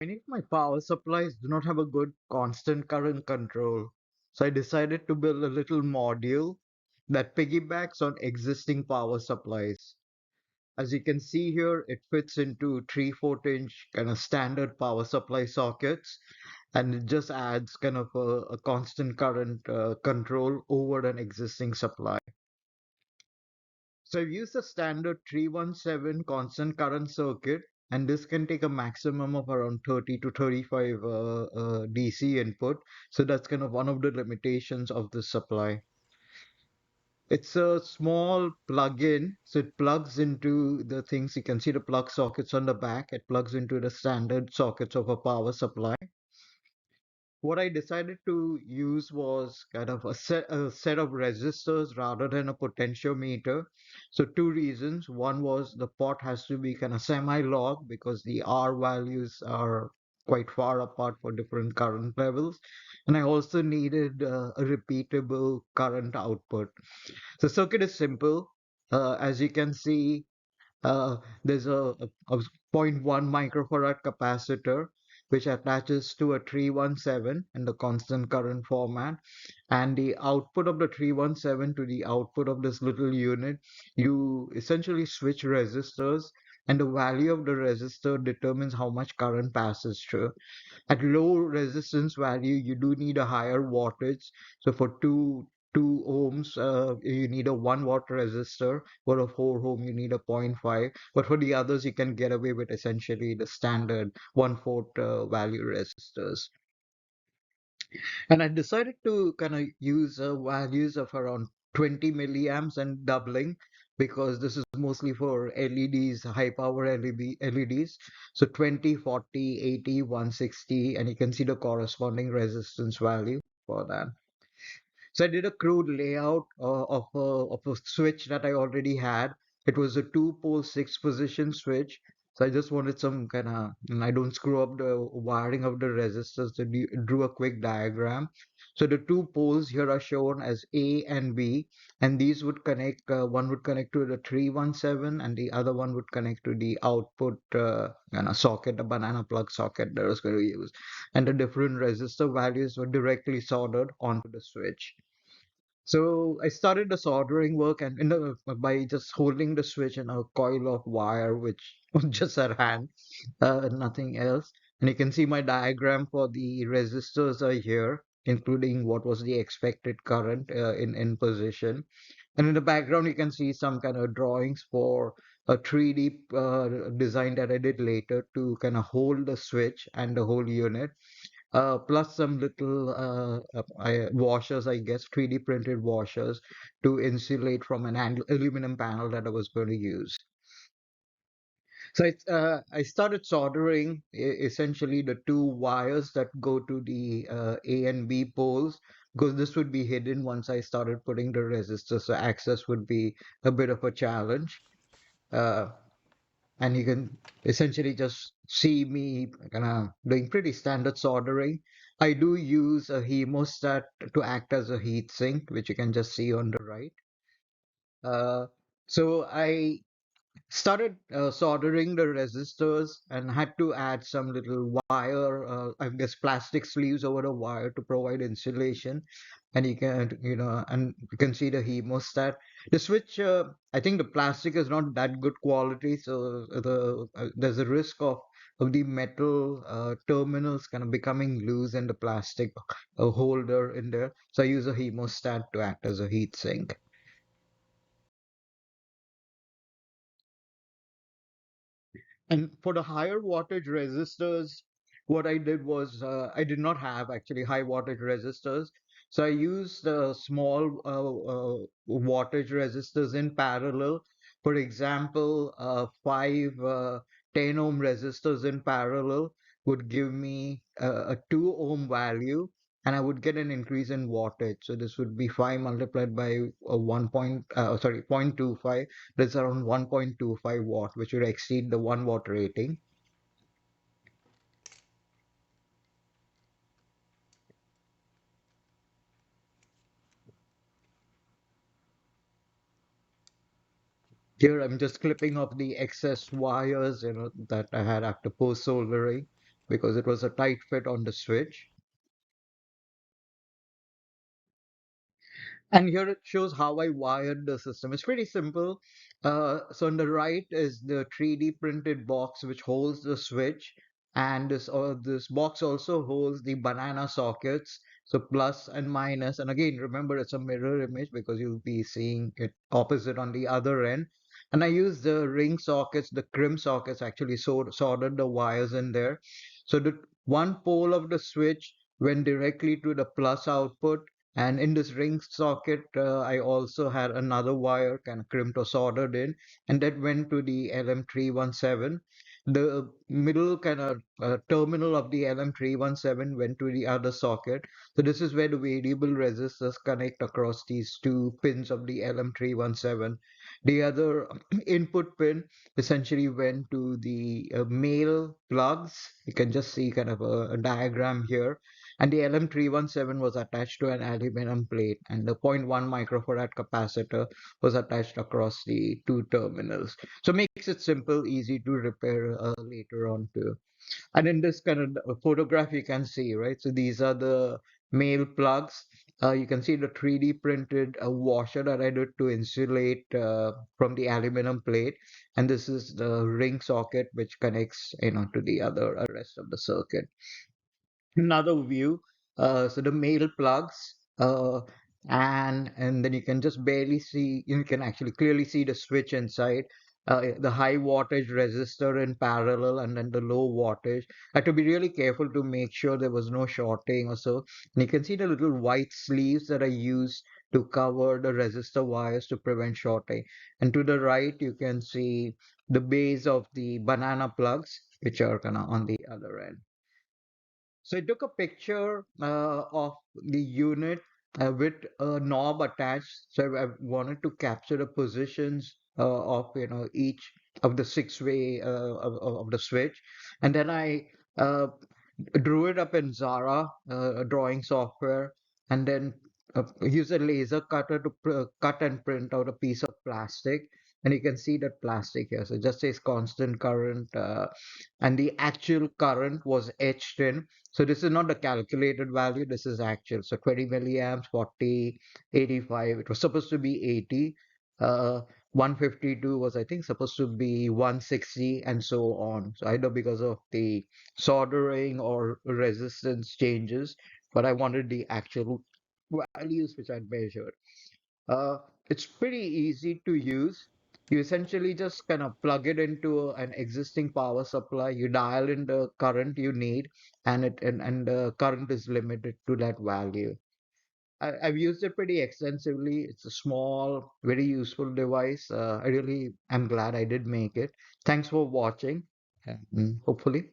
Many of my power supplies do not have a good constant current control. So I decided to build a little module that piggybacks on existing power supplies. As you can see here, it fits into 3/4 inch kind of standard power supply sockets, and it just adds kind of a constant current control over an existing supply. So I've used the standard 317 constant current circuit, and this can take a maximum of around 30 to 35 DC input. So that's kind of one of the limitations of the supply. It's a small plug-in, so it plugs into the things. You can see the plug sockets on the back. It plugs into the standard sockets of a power supply. What I decided to use was kind of a set of resistors rather than a potentiometer. So two reasons. One was the pot has to be kind of semi-log because the R values are quite far apart for different current levels. And I also needed a repeatable current output. The circuit is simple. As you can see, uh, there's a zero point 0.1 microfarad capacitor which attaches to a 317 in the constant current format, and the output of the 317 to the output of this little unit, you essentially switch resistors, and the value of the resistor determines how much current passes through. At low resistance value, you do need a higher wattage. So for two ohms, you need a 1 watt resistor. For a 4 ohm, you need a zero point 0.5. But for the others, you can get away with essentially the standard 1/4 value resistors. And I decided to kind of use values of around 20 milliamps and doubling because this is mostly for LEDs, high power LEDs. So 20, 40, 80, 160, and you can see the corresponding resistance value for that. So I did a crude layout of a switch that I already had. It was a two-pole six-position switch. So I just wanted some kind of, and I don't screw up the wiring of the resistors. So drew a quick diagram. So the two poles here are shown as A and B, and these would connect. One would connect to the 317, and the other one would connect to the output kind of socket, the banana plug socket that I was going to use. And the different resistor values were directly soldered onto the switch. So I started the soldering work and by just holding the switch in a coil of wire, which was just at hand, nothing else. And you can see my diagram for the resistors are here, including what was the expected current in position. And in the background, you can see some kind of drawings for a 3D design that I did later to kind of hold the switch and the whole unit, plus some little washers, I guess, 3D printed washers to insulate from an aluminum panel that I was going to use. So I started soldering essentially the two wires that go to the A and B poles because this would be hidden once I started putting the resistors, so access would be a bit of a challenge. Uh, and you can essentially just see me kind of doing pretty standard soldering. I do use a hemostat to act as a heat sink, which you can just see on the right. Uh, so I started soldering the resistors and had to add some little wire, I guess plastic sleeves over the wire to provide insulation. And and you can see the hemostat. The switch, I think the plastic is not that good quality, so there's a risk of the metal terminals kind of becoming loose and the plastic holder in there. So I use a hemostat to act as a heat sink. And for the higher wattage resistors, what I did was I did not have actually high wattage resistors. So I used small wattage resistors in parallel. For example, five 10 ohm resistors in parallel would give me a 2 ohm value, and I would get an increase in wattage. So this would be 5 multiplied by 0.25. That's around 1.25 watt, which would exceed the 1 watt rating. Here I'm just clipping off the excess wires, that I had after post soldering. because it was a tight fit on the switch. And here it shows how I wired the system. It's pretty simple. So on the right is the 3D printed box which holds the switch, and this box also holds the banana sockets, so plus and minus. And again, remember it's a mirror image because you'll be seeing it opposite on the other end. And I use the ring sockets, the crimp sockets, actually soldered the wires in there. So the one pole of the switch went directly to the plus output, and in this ring socket, I also had another wire kind of crimped or soldered in, and that went to the LM317. The middle kind of terminal of the LM317 went to the other socket. So this is where the variable resistors connect across these two pins of the LM317. The other input pin essentially went to the male plugs. You can just see kind of a diagram here, and the LM317 was attached to an aluminum plate, and the zero point 0.1 microfarad capacitor was attached across the two terminals. So makes it simple, easy to repair later on too. And in this kind of photograph, you can see, right? So these are the male plugs. You can see the 3D printed washer that I did to insulate from the aluminum plate. And this is the ring socket, which connects, to the other rest of the circuit. Another view. So the male plugs, and then you can just barely see. You can actually clearly see the switch inside. The high wattage resistor in parallel, and then the low wattage. I had to be really careful to make sure there was no shorting or so. And you can see the little white sleeves that I used to cover the resistor wires to prevent shorting. And to the right, you can see the base of the banana plugs, which are kind of on the other end. So I took a picture of the unit with a knob attached. So I wanted to capture the positions of each of the six-way of the switch, and then I uh, drew it up in Zara, a drawing software, and then use a laser cutter to cut and print out a piece of plastic. And you can see that plastic here. So it just says constant current, and the actual current was etched in. So this is not the calculated value, this is actual. So 20 milliamps, 40, 85. It was supposed to be 80. 152 was, I think, supposed to be 160, and so on. So either because of the soldering or resistance changes, but I wanted the actual values which I'd measured. Uh, it's pretty easy to use. You essentially just kind of plug it into an existing power supply. You dial in the current you need, and the current is limited to that value. I've used it pretty extensively. It's a small, very useful device. I really am glad I did make it. Thanks for watching, and hopefully